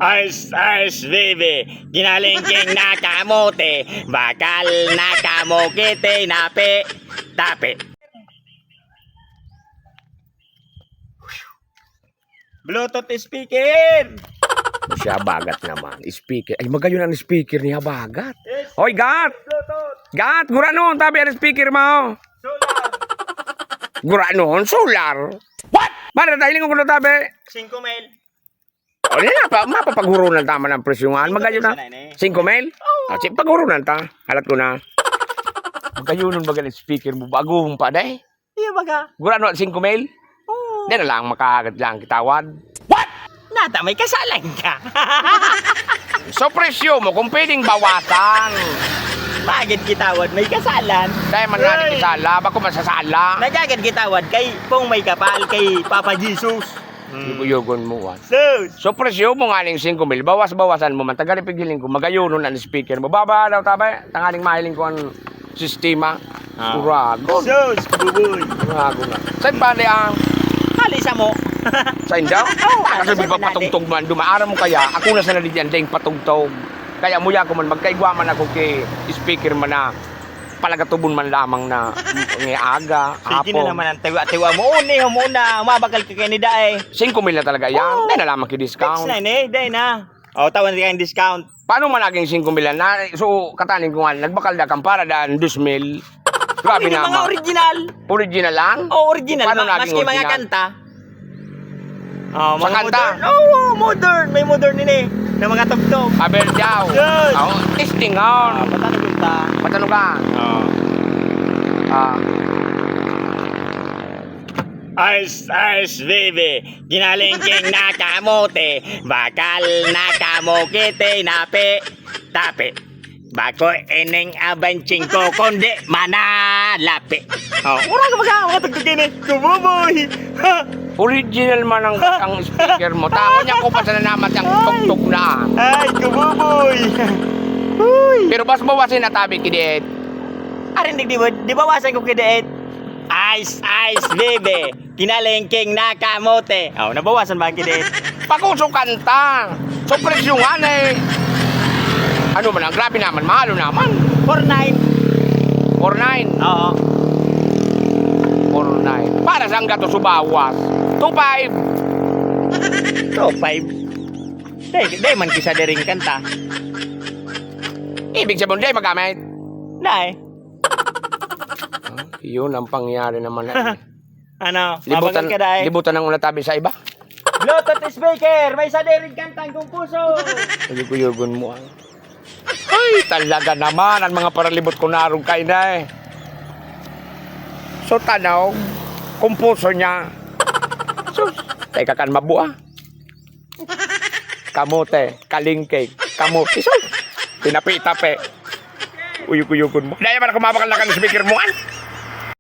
Ais, baby, ginalingking nakamote, bakal nakamokite, nape, tape. Bluetooth speaker! Siya bagat naman. Speaker. Ay, magayon ang speaker niya bagat. Hoy, Gat! Bluetooth! Gat, gura noon. Tabi ang speaker mo. Solar! Gura noon, solar. What? Para tayo ko na tabi. 5 mil. O, yan na. Mapapaghurunan tama ng presyungan. Magayon na. 5 mil? Oh. Paghurunan ta. Halat ko na. Magayon nun baga ng speaker mo. Bagong pa, day. Iya baga. Gura noon, 5 mil? Oo. Di na lang makagat lang kitawad. Nata, may kasalan ka. So, presyo mo, kung pwedeng bawasan. Bagit kitawad, may kasalan. Dahil man natin kisala, bako masasala. Nagagad kitawad kay pong may kapal kay Papa Jesus. Yugon mo, what? Sus! So, presyo mo nga ng 5 mil, bawas-bawasan mo man, taga-repigiling ko, magayon ang speaker mo. Baba daw, tabay, tangaling mahiling ko ang sistema. Urago. Sus, buboy. Urago na. Saan pa ang Halisa mo. sa indaw? Kasi di ba patugtog man, dumaara mo kaya, ako na sa nalidyan, dahil patugtog. Kaya muya ko man, magkaigwaman ako kay speaker man na palagatubon man lamang na aga, Sige na hapon. naman ang tiwa mo. Uni, humuna. Umabakal ka kay ni Dae. 5 mil na talaga yan. Dahil na lamang Fix ki-discount. na ni, Dae na. O, tawan ka yung discount. Paano man naging 5 mil na? So, katanin ko nga, nagbakal na kang para daan 2 mil. Grabe Hindi mga naman. original. Original lang? O, original. Paano naging Maski mga original? kanta. Oh, Sa mga kanta? modern. Oo, modern. May modern din eh. Na mga tugtog. Aber daw. Yes. Oh, testing on. Patanong kita. Patanong ka. Ah. Ais, baby, ginalingking nakamote, bakal nakamokite, nape, tape. Bako eneng abanching ko, kundi manalapi. Oh, mura ka baga, mga tugtugin eh. Kububoy! Ha! Original man ang speaker mo. Tango niya ko pa sa nanamat yung tuk-tuk na. Ay, kububoy! Uy! Pero bas bawasin na tabi kidiet. Arin di bawasan ko kideet. Ice, baby, kinalingking nakamote. Oh, nabawasan ba ang kideet? Pakuso kanta. So presyungan eh. Ano man ang grabe naman, mahalo naman. 4-9. 4-9. Oo. 4-9. Para saan gato subawas? 2-5. 2-5. Day man kisa dering kanta. Ibig sabihin, di magamit. Nay. Yun ang pangyari naman. Eh. Ano? Libutan, Mabagal ka day. libutan ng unatabi sa iba. Bluetooth speaker, may sa dering kantang kung puso. Ayugon mo. Ay, talaga naman. Ang mga paralibot ko narong kain na eh. So, tanaw, kumpuso niya. So, teka kan mabuha. Kamote, kalingkig, kamote. So, tinapi-tapi. Uyug-uyugon mo. Dahil man ako mabakal na ka ng speaker mo.